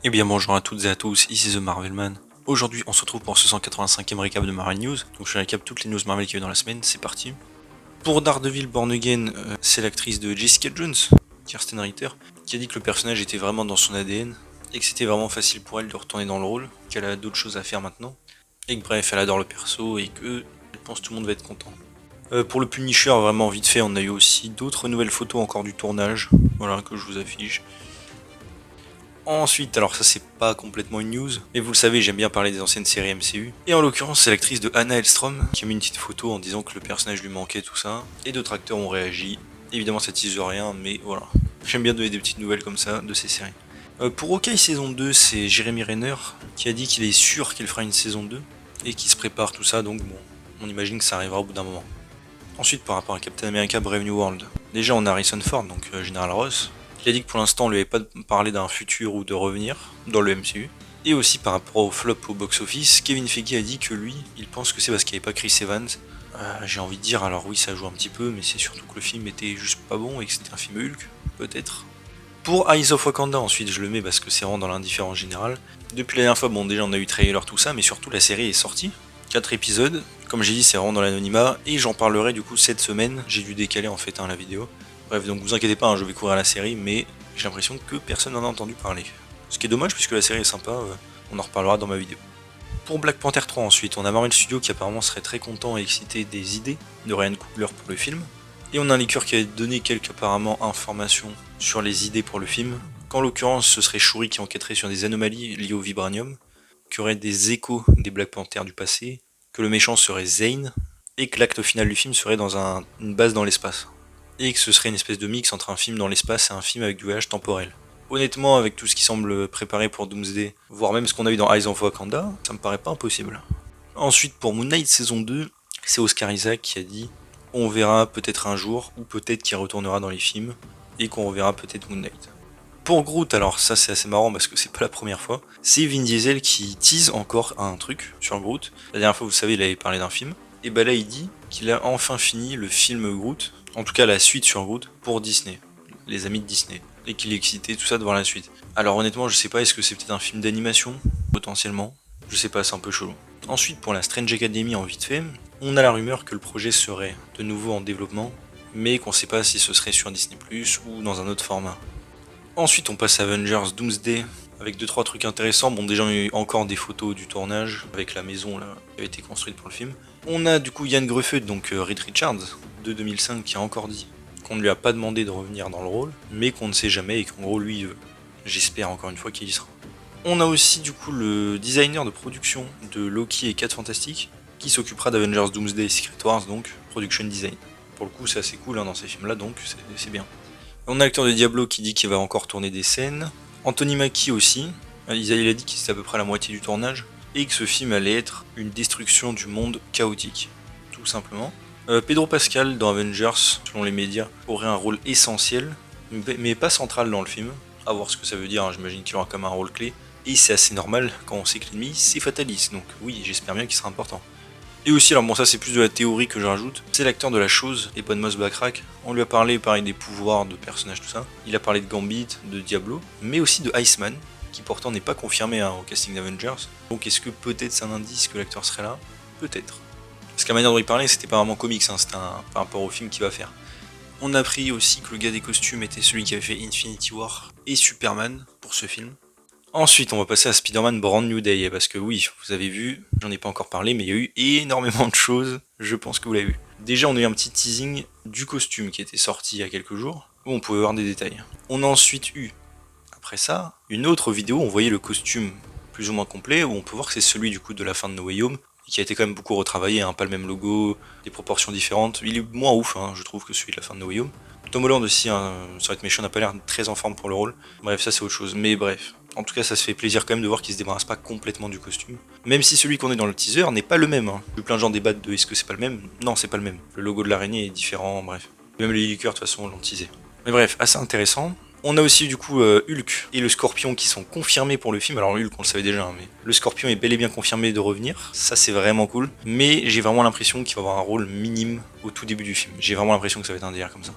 Eh bien bonjour à toutes et à tous, ici The Marvelman. Aujourd'hui on se retrouve pour ce 185e récap de Marvel News. Donc je récap toutes les news Marvel qu'il y a eu dans la semaine, c'est parti. Pour Daredevil Born Again, c'est l'actrice de Jessica Jones, Kirsten Ritter, qui a dit que le personnage était vraiment dans son ADN, et que c'était vraiment facile pour elle de retourner dans le rôle, qu'elle a d'autres choses à faire maintenant, et que bref elle adore le perso et que je pense que tout le monde va être content. Pour le Punisher, vraiment vite fait, on a eu aussi d'autres nouvelles photos encore du tournage, voilà que je vous affiche. Ensuite, alors ça c'est pas complètement une news, mais vous le savez, j'aime bien parler des anciennes séries MCU. Et en l'occurrence, c'est l'actrice de Anna Hellstrom qui a mis une petite photo en disant que le personnage lui manquait, tout ça. Et d'autres acteurs ont réagi. Évidemment, ça tease rien, mais voilà. J'aime bien donner des petites nouvelles comme ça de ces séries. Pour Hawkeye saison 2, c'est Jeremy Renner qui a dit qu'il est sûr qu'il fera une saison 2 et qu'il se prépare tout ça, donc bon, on imagine que ça arrivera au bout d'un moment. Ensuite, par rapport à Captain America Brave New World, déjà on a Harrison Ford, donc Général Ross, qui a dit que pour l'instant on lui avait pas parlé d'un futur ou de revenir dans le MCU. Et aussi par rapport au flop au box-office, Kevin Feige a dit que lui, il pense que c'est parce qu'il n'y avait pas Chris Evans. J'ai envie de dire, alors oui ça joue un petit peu, mais c'est surtout que le film était juste pas bon et que c'était un film Hulk, peut-être. Pour Eyes of Wakanda, ensuite je le mets parce que c'est vraiment dans l'indifférence générale. Depuis la dernière fois, bon déjà on a eu trailer tout ça, mais surtout la série est sortie. 4 épisodes, comme j'ai dit c'est vraiment dans l'anonymat, et j'en parlerai du coup cette semaine, j'ai dû décaler en fait la vidéo. Bref, donc vous inquiétez pas, je vais couvrir la série, mais j'ai l'impression que personne n'en a entendu parler. Ce qui est dommage puisque la série est sympa, on en reparlera dans ma vidéo. Pour Black Panther 3 ensuite, on a Marvel Studios qui apparemment serait très content et excité des idées de Ryan Coogler pour le film. Et on a un leaker qui a donné quelques apparemment informations sur les idées pour le film, qu'en l'occurrence ce serait Shuri qui enquêterait sur des anomalies liées au vibranium, qu'il y aurait des échos des Black Panthers du passé, que le méchant serait Zane, et que l'acte final du film serait dans une base dans l'espace. Et que ce serait une espèce de mix entre un film dans l'espace et un film avec du voyage temporel. Honnêtement, avec tout ce qui semble préparé pour Doomsday, voire même ce qu'on a eu dans Eyes of Wakanda, ça me paraît pas impossible. Ensuite, pour Moon Knight saison 2, c'est Oscar Isaac qui a dit « On verra peut-être un jour, ou peut-être qu'il retournera dans les films, et qu'on reverra peut-être Moon Knight ». Pour Groot, alors ça c'est assez marrant parce que c'est pas la première fois, c'est Vin Diesel qui tease encore un truc sur Groot. La dernière fois, vous savez, il avait parlé d'un film, et bah là il dit qu'il a enfin fini le film Groot, en tout cas la suite sur Groot, pour Disney, les amis de Disney, et qu'il est excité tout ça de voir la suite. Alors honnêtement, je sais pas, est-ce que c'est peut-être un film d'animation, potentiellement, je sais pas, c'est un peu chelou. Ensuite, pour la Strange Academy en vite fait, on a la rumeur que le projet serait de nouveau en développement, mais qu'on sait pas si ce serait sur Disney+, ou dans un autre format. Ensuite, on passe à Avengers Doomsday, avec 2-3 trucs intéressants. Bon, déjà, il y a eu encore des photos du tournage, avec la maison là, qui avait été construite pour le film. On a du coup Ian Gruffud, donc Reed Richards, de 2005, qui a encore dit qu'on ne lui a pas demandé de revenir dans le rôle, mais qu'on ne sait jamais et qu'en gros, lui, il veut. J'espère encore une fois qu'il y sera. On a aussi du coup le designer de production de Loki et 4 Fantastiques, qui s'occupera d'Avengers Doomsday et Secret Wars, donc production design. Pour le coup, c'est assez cool dans ces films-là, donc c'est bien. On a l'acteur de Diablo qui dit qu'il va encore tourner des scènes. Anthony Mackie aussi. Il a dit qu'il était à peu près à la moitié du tournage. Et que ce film allait être une destruction du monde chaotique. Tout simplement. Pedro Pascal dans Avengers, selon les médias, aurait un rôle essentiel, mais pas central dans le film. À voir ce que ça veut dire, j'imagine qu'il aura comme un rôle clé. Et c'est assez normal quand on sait que l'ennemi c'est Fatalis. Donc oui, j'espère bien qu'il sera important. Et aussi, alors bon ça c'est plus de la théorie que je rajoute, c'est l'acteur de La Chose, Ebon Moss-Backrack. On lui a parlé pareil des pouvoirs de personnages tout ça. Il a parlé de Gambit, de Diablo, mais aussi de Iceman, qui pourtant n'est pas confirmé au casting d'Avengers. Donc est-ce que peut-être c'est un indice que l'acteur serait là? Peut-être. Parce qu'à la manière dont il parlait, c'était pas vraiment comics, c'était par rapport au film qu'il va faire. On a appris aussi que le gars des costumes était celui qui avait fait Infinity War et Superman pour ce film. Ensuite, on va passer à Spider-Man Brand New Day, parce que oui, vous avez vu, j'en ai pas encore parlé, mais il y a eu énormément de choses, je pense que vous l'avez vu. Déjà, on a eu un petit teasing du costume qui était sorti il y a quelques jours, où on pouvait voir des détails. On a ensuite eu, après ça, une autre vidéo où on voyait le costume plus ou moins complet, où on peut voir que c'est celui du coup de la fin de No Way Home, qui a été quand même beaucoup retravaillé, pas le même logo, des proportions différentes. Il est moins ouf, je trouve, que celui de la fin de No Way Home. Tom Holland aussi, sur être méchant, n'a pas l'air très en forme pour le rôle. Bref, ça c'est autre chose, mais bref. En tout cas, ça se fait plaisir quand même de voir qu'il se débarrasse pas complètement du costume. Même si celui qu'on est dans le teaser n'est pas le même. J'ai plein de gens débattent de est-ce que c'est pas le même. Non, c'est pas le même. Le logo de l'araignée est différent, bref. Même les liqueurs, de toute façon, l'ont teasé. Mais bref, assez intéressant. On a aussi du coup Hulk et le Scorpion qui sont confirmés pour le film. Alors Hulk on le savait déjà, mais le Scorpion est bel et bien confirmé de revenir. Ça c'est vraiment cool. Mais j'ai vraiment l'impression qu'il va avoir un rôle minime au tout début du film. J'ai vraiment l'impression que ça va être un délire comme ça.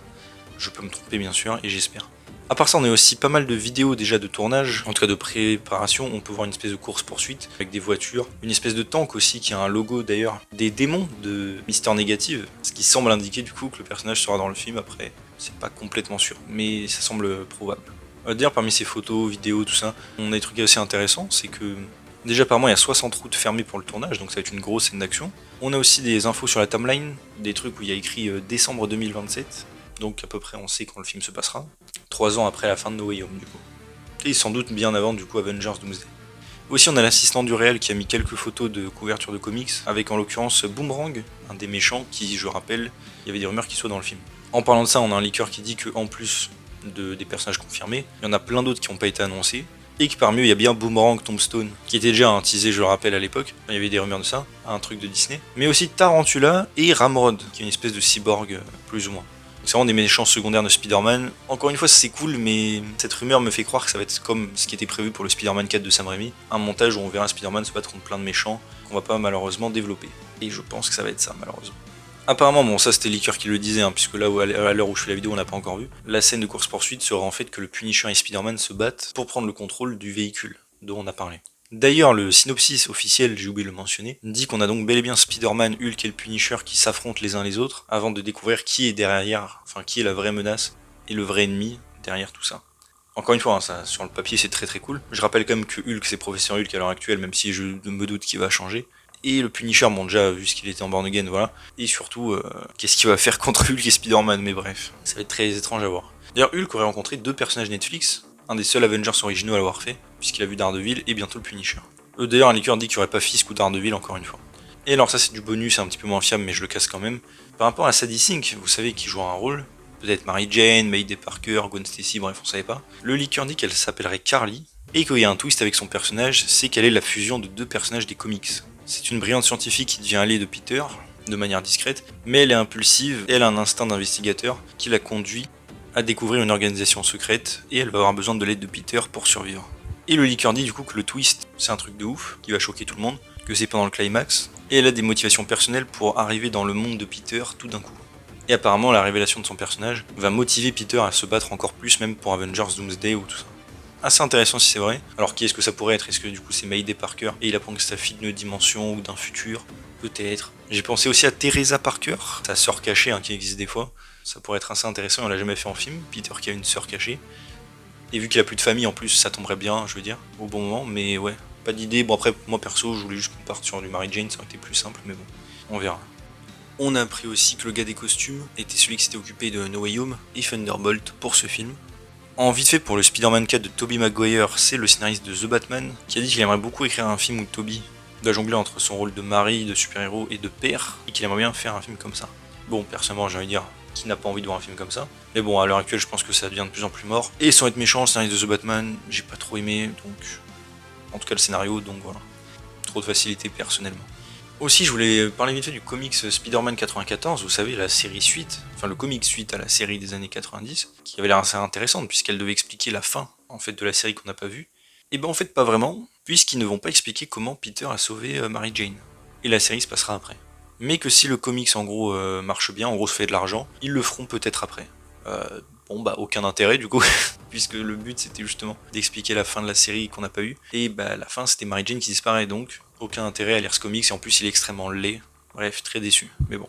Je peux me tromper bien sûr et j'espère. À part ça, on a aussi pas mal de vidéos déjà de tournage, en tout cas de préparation. On peut voir une espèce de course-poursuite avec des voitures, une espèce de tank aussi qui a un logo d'ailleurs, des démons de Mister Négative, ce qui semble indiquer du coup que le personnage sera dans le film. Après, c'est pas complètement sûr, mais ça semble probable. D'ailleurs, parmi ces photos, vidéos, tout ça, on a des trucs assez intéressants, c'est que déjà apparemment il y a 60 routes fermées pour le tournage, donc ça va être une grosse scène d'action. On a aussi des infos sur la timeline, des trucs où il y a écrit décembre 2027. Donc à peu près on sait quand le film se passera, 3 ans après la fin de No Way Home du coup. Et sans doute bien avant du coup Avengers Doomsday. Aussi on a l'assistant du réel qui a mis quelques photos de couverture de comics, avec en l'occurrence Boomerang, un des méchants qui, je rappelle, il y avait des rumeurs qu'il soit dans le film. En parlant de ça, on a un leaker qui dit qu'en plus des personnages confirmés, il y en a plein d'autres qui n'ont pas été annoncés, et que parmi eux il y a bien Boomerang Tombstone, qui était déjà un teasé, je le rappelle, à l'époque, il y avait des rumeurs de ça, un truc de Disney, mais aussi Tarantula et Ramrod, qui est une espèce de cyborg plus ou moins. C'est vraiment des méchants secondaires de Spider-Man. Encore une fois, c'est cool, mais cette rumeur me fait croire que ça va être comme ce qui était prévu pour le Spider-Man 4 de Sam Raimi, un montage où on verra Spider-Man se battre contre plein de méchants qu'on va pas malheureusement développer. Et je pense que ça va être ça, malheureusement. Apparemment, bon, ça c'était Leaker qui le disait, hein, puisque là, à l'heure où je fais la vidéo, on n'a pas encore vu. La scène de course-poursuite sera en fait que le Punisher et Spider-Man se battent pour prendre le contrôle du véhicule dont on a parlé. D'ailleurs, le synopsis officiel, j'ai oublié de le mentionner, dit qu'on a donc bel et bien Spider-Man, Hulk et le Punisher qui s'affrontent les uns les autres avant de découvrir qui est derrière, enfin qui est la vraie menace et le vrai ennemi derrière tout ça. Encore une fois, hein, ça, sur le papier c'est très cool. Je rappelle quand même que Hulk c'est Professeur Hulk à l'heure actuelle, même si je me doute qu'il va changer. Et le Punisher, bon déjà vu ce qu'il était en Born Again, voilà. Et surtout, qu'est-ce qu'il va faire contre Hulk et Spider-Man, mais bref, ça va être très étrange à voir. D'ailleurs, Hulk aurait rencontré 2 personnages Netflix, un des seuls Avengers originaux à l'avoir fait, puisqu'il a vu Daredevil et bientôt le Punisher. D'ailleurs, un leaker dit qu'il n'y aurait pas Fisk ou Daredevil encore une fois. Et alors ça c'est du bonus, c'est un petit peu moins fiable, mais je le casse quand même. Par rapport à Sadie Sink, vous savez qui jouera un rôle, peut-être Mary Jane, Mayday Parker, Gwen Stacy, bref on savait pas. Le leaker dit qu'elle s'appellerait Carly, et qu'il y a un twist avec son personnage, c'est qu'elle est la fusion de 2 personnages des comics. C'est une brillante scientifique qui devient alliée de Peter, de manière discrète, mais elle est impulsive et elle a un instinct d'investigateur qui la conduit à découvrir une organisation secrète, et elle va avoir besoin de l'aide de Peter pour survivre. Et le leaker dit du coup que le twist, c'est un truc de ouf, qui va choquer tout le monde, que c'est pendant le climax, et elle a des motivations personnelles pour arriver dans le monde de Peter tout d'un coup. Et apparemment la révélation de son personnage va motiver Peter à se battre encore plus, même pour Avengers Doomsday ou tout ça. Assez intéressant si c'est vrai. Alors qui est-ce que ça pourrait être? Est-ce que du coup c'est Mayday Parker et il apprend que sa fille d'une dimension ou d'un futur? Peut-être. J'ai pensé aussi à Teresa Parker, sa sœur cachée hein, qui existe des fois. Ça pourrait être assez intéressant, on l'a jamais fait en film, Peter qui a une sœur cachée. Et vu qu'il a plus de famille en plus, ça tomberait bien, je veux dire, au bon moment, mais ouais, pas d'idée. Bon après, moi perso, je voulais juste qu'on parte sur du Mary Jane, ça aurait été plus simple, mais bon, on verra. On a appris aussi que le gars des costumes était celui qui s'était occupé de No Way Home et Thunderbolt pour ce film. En vite fait, pour le Spider-Man 4 de Tobey Maguire, c'est le scénariste de The Batman qui a dit qu'il aimerait beaucoup écrire un film où Tobey doit jongler entre son rôle de mari, de super-héros et de père, et qu'il aimerait bien faire un film comme ça. Bon, personnellement, j'ai envie de dire, qui n'a pas envie de voir un film comme ça. Mais bon, à l'heure actuelle, je pense que ça devient de plus en plus mort. Et sans être méchant, le scénariste de The Batman, j'ai pas trop aimé, donc... En tout cas, le scénario, donc voilà. Trop de facilité, personnellement. Aussi, je voulais parler vite fait du comics Spider-Man 94, vous savez, la série suite, enfin le comic suite à la série des années 90, qui avait l'air assez intéressante, puisqu'elle devait expliquer la fin, en fait, de la série qu'on n'a pas vue. Et ben en fait, pas vraiment, puisqu'ils ne vont pas expliquer comment Peter a sauvé Mary Jane. Et la série se passera après. Mais que si le comics en gros marche bien, en gros se fait de l'argent, ils le feront peut-être après. Bon bah aucun intérêt du coup, puisque le but c'était justement d'expliquer la fin de la série qu'on n'a pas eu, et bah la fin c'était Mary Jane qui disparaît, donc aucun intérêt à lire ce comics, et en plus il est extrêmement laid, bref très déçu, mais bon.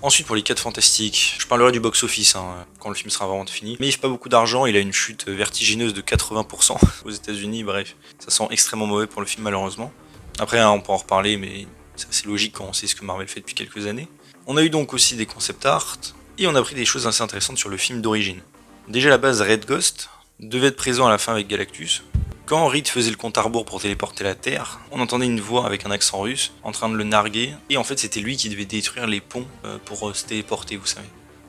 Ensuite pour les 4 fantastiques, je parlerai du box-office quand le film sera vraiment fini, mais il fait pas beaucoup d'argent, il a une chute vertigineuse de 80% aux États-Unis, bref, ça sent extrêmement mauvais pour le film malheureusement. Après on peut en reparler, mais c'est assez logique quand on sait ce que Marvel fait depuis quelques années. On a eu donc aussi des concept art, et on a appris des choses assez intéressantes sur le film d'origine. Déjà à la base, Red Ghost devait être présent à la fin avec Galactus. Quand Reed faisait le compte à rebours pour téléporter la Terre, on entendait une voix avec un accent russe en train de le narguer, et en fait c'était lui qui devait détruire les ponts pour se téléporter, vous savez.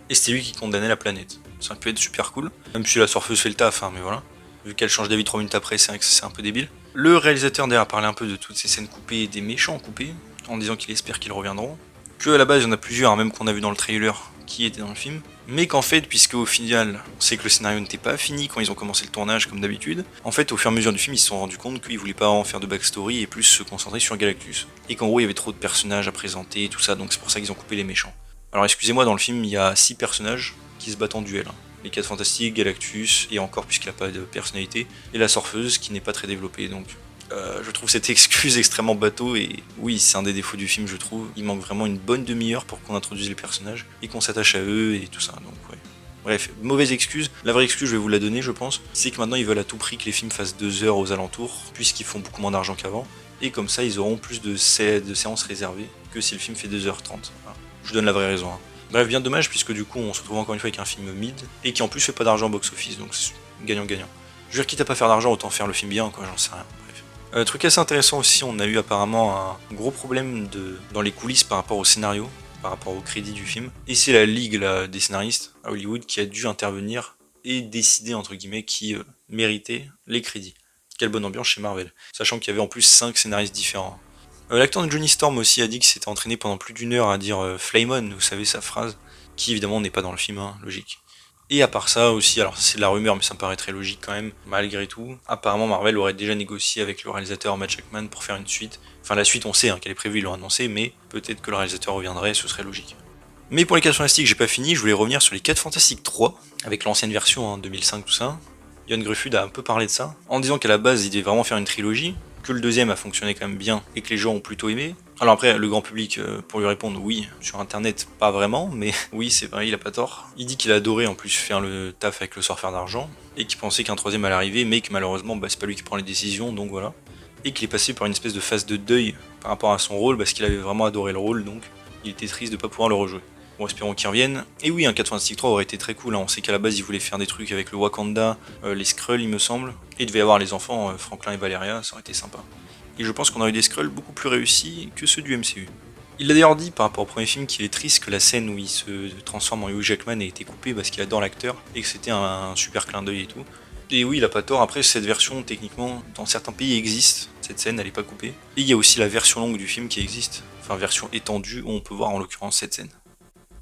Et c'était lui qui condamnait la planète. Ça peut être super cool, même si la surfeuse fait le taf, mais voilà. Vu qu'elle change d'avis 3 minutes après, c'est vrai que c'est un peu débile. Le réalisateur d'ailleurs a parlé un peu de toutes ces scènes coupées et des méchants coupés, en disant qu'il espère qu'ils reviendront. Que à la base il y en a plusieurs, même qu'on a vu dans le trailer, qui étaient dans le film. Mais qu'en fait, puisque au final, on sait que le scénario n'était pas fini quand ils ont commencé le tournage comme d'habitude, en fait au fur et à mesure du film ils se sont rendus compte qu'ils voulaient pas en faire de backstory et plus se concentrer sur Galactus. Et qu'en gros il y avait trop de personnages à présenter et tout ça, donc c'est pour ça qu'ils ont coupé les méchants. Alors excusez-moi, dans le film il y a 6 personnages qui se battent en duel. les 4 Fantastiques, Galactus, et encore puisqu'il a pas de personnalité, et la Sorceuse qui n'est pas très développée, donc je trouve cette excuse extrêmement bateau, et oui, c'est un des défauts du film, je trouve. Il manque vraiment une bonne demi-heure pour qu'on introduise les personnages, et qu'on s'attache à eux, et tout ça, donc ouais. Bref, mauvaise excuse. La vraie excuse, je vais vous la donner, je pense, c'est que maintenant ils veulent à tout prix que les films fassent 2 heures aux alentours, puisqu'ils font beaucoup moins d'argent qu'avant, et comme ça ils auront plus de séances réservées que si le film fait 2h30. Voilà. Je vous donne la vraie raison. Hein. Bref, bien dommage, puisque du coup on se retrouve encore une fois avec un film mid, et qui en plus fait pas d'argent au box-office, donc c'est gagnant-gagnant. Je veux dire, quitte à pas faire d'argent, autant faire le film bien, quoi, j'en sais rien. Bref. Truc assez intéressant aussi, on a eu apparemment un gros problème dans les coulisses par rapport au scénario, par rapport au crédit du film. Et c'est la ligue là, des scénaristes à Hollywood qui a dû intervenir et décider entre guillemets qui méritait les crédits. Quelle bonne ambiance chez Marvel, sachant qu'il y avait en plus 5 scénaristes différents. L'acteur de Johnny Storm aussi a dit qu'il s'était entraîné pendant plus d'1 heure à dire Flame on, vous savez sa phrase, qui évidemment n'est pas dans le film, hein, logique. Et à part ça aussi, alors c'est de la rumeur mais ça me paraît très logique quand même, malgré tout, apparemment Marvel aurait déjà négocié avec le réalisateur Matt Shakman pour faire une suite. Enfin la suite on sait hein, qu'elle est prévue, ils l'ont annoncé, mais peut-être que le réalisateur reviendrait, ce serait logique. Mais pour les 4 Fantastiques j'ai pas fini, je voulais revenir sur les 4 Fantastiques 3, avec l'ancienne version, hein, 2005 tout ça. Yann Gruffud a un peu parlé de ça, en disant qu'à la base il devait vraiment faire une trilogie, que le deuxième a fonctionné quand même bien et que les gens ont plutôt aimé. Alors après, le grand public, pour lui répondre, oui, sur internet, pas vraiment, mais oui, c'est vrai, il a pas tort. Il dit qu'il a adoré en plus faire le taf avec le Sorcier d'Argent, et qu'il pensait qu'un troisième allait arriver, mais que malheureusement, bah, c'est pas lui qui prend les décisions, donc voilà. Et qu'il est passé par une espèce de phase de deuil par rapport à son rôle, parce qu'il avait vraiment adoré le rôle, donc il était triste de pas pouvoir le rejouer. Bon, espérons qu'il revienne. Et oui, un 4 Fantastiques 3 aurait été très cool, hein. On sait qu'à la base, il voulait faire des trucs avec le Wakanda, les Skrulls, il me semble, et il devait y avoir les enfants, Franklin et Valeria, ça aurait été sympa. Et je pense qu'on aurait eu des Skrulls beaucoup plus réussis que ceux du MCU. Il a d'ailleurs dit par rapport au premier film qu'il est triste que la scène où il se transforme en Hugh Jackman ait été coupée parce qu'il adore l'acteur et que c'était un super clin d'œil et tout. Et oui, il a pas tort, après cette version techniquement dans certains pays existe, cette scène elle est pas coupée. Et il y a aussi la version longue du film qui existe, enfin version étendue où on peut voir en l'occurrence cette scène.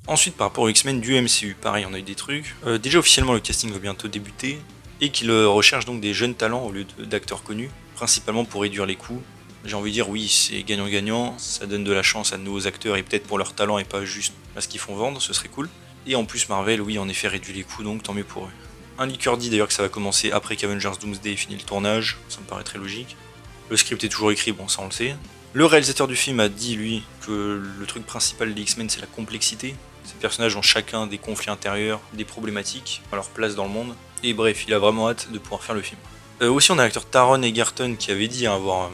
Ensuite par rapport aux X-Men du MCU, pareil on a eu des trucs. Déjà officiellement le casting va bientôt débuter et qu'il recherche donc des jeunes talents au lieu d'acteurs connus, principalement pour réduire les coûts. J'ai envie de dire oui, c'est gagnant-gagnant, ça donne de la chance à de nouveaux acteurs et peut-être pour leur talent et pas juste parce qu'ils font vendre, ce serait cool. Et en plus Marvel, oui, en effet réduit les coûts, donc tant mieux pour eux. Un leaker dit d'ailleurs que ça va commencer après qu'Avengers Doomsday ait fini le tournage, ça me paraît très logique. Le script est toujours écrit, bon ça on le sait. Le réalisateur du film a dit lui que le truc principal des X-Men c'est la complexité. Ces personnages ont chacun des conflits intérieurs, des problématiques à leur place dans le monde. Et bref, il a vraiment hâte de pouvoir faire le film. Aussi on a l'acteur Taron Egerton qui avait dit avoir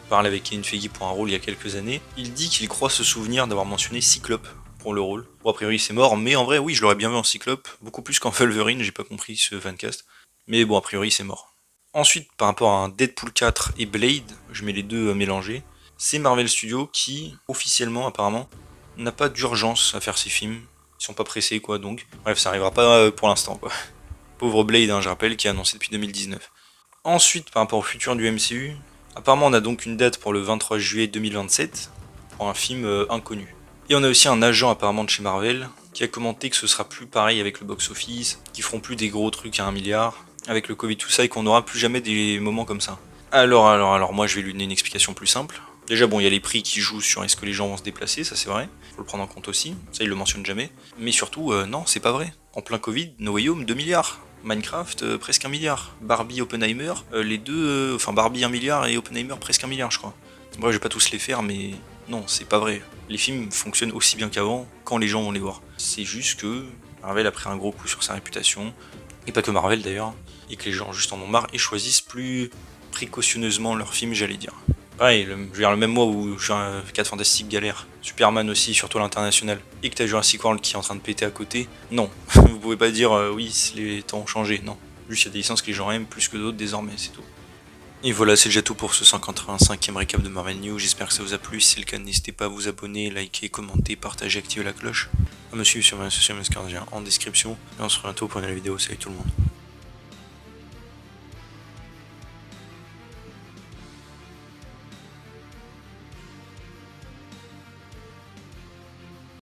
parlé avec Kevin Feige pour un rôle il y a quelques années. Il dit qu'il croit se souvenir d'avoir mentionné Cyclope pour le rôle. Bon a priori c'est mort, mais en vrai oui je l'aurais bien vu en Cyclope, beaucoup plus qu'en Wolverine, j'ai pas compris ce fancast. Mais bon a priori c'est mort. Ensuite par rapport à un Deadpool 4 et Blade, je mets les deux mélangés, c'est Marvel Studios qui officiellement apparemment n'a pas d'urgence à faire ses films. Ils sont pas pressés quoi donc. Bref ça arrivera pas pour l'instant quoi. Pauvre Blade hein, je rappelle, qui est annoncé depuis 2019. Ensuite par rapport au futur du MCU, apparemment on a donc une date pour le 23 juillet 2027 pour un film inconnu. Et on a aussi un agent apparemment de chez Marvel qui a commenté que ce sera plus pareil avec le box-office, qu'ils feront plus des gros trucs à 1 milliard, avec le Covid tout ça et qu'on n'aura plus jamais des moments comme ça. Alors moi je vais lui donner une explication plus simple. Déjà bon il y a les prix qui jouent sur est-ce que les gens vont se déplacer, ça c'est vrai, faut le prendre en compte aussi, ça il le mentionne jamais. Mais surtout non c'est pas vrai. En plein Covid, No Way Home 2 milliards. Minecraft, presque 1 milliard. Barbie, Oppenheimer, les deux... enfin Barbie 1 milliard et Oppenheimer presque 1 milliard je crois. Moi je vais pas tous les faire mais non c'est pas vrai. Les films fonctionnent aussi bien qu'avant quand les gens vont les voir. C'est juste que Marvel a pris un gros coup sur sa réputation, et pas que Marvel d'ailleurs, et que les gens juste en ont marre et choisissent plus précautionneusement leurs films j'allais dire. Pareil, je veux dire, le même mois où j'ai un 4 Fantastiques galère, Superman aussi, surtout à l'international, et que t'as Jurassic World qui est en train de péter à côté, non. Vous pouvez pas dire oui, les temps ont changé, non. Juste il y a des licences que les gens aiment plus que d'autres désormais, c'est tout. Et voilà, c'est déjà tout pour ce 185e récap de Marvel News, j'espère que ça vous a plu, si c'est le cas n'hésitez pas à vous abonner, liker, commenter, partager, activer la cloche, à me suivre sur mes réseaux sociaux en description, et on se retrouve bientôt pour une nouvelle vidéo, salut tout le monde.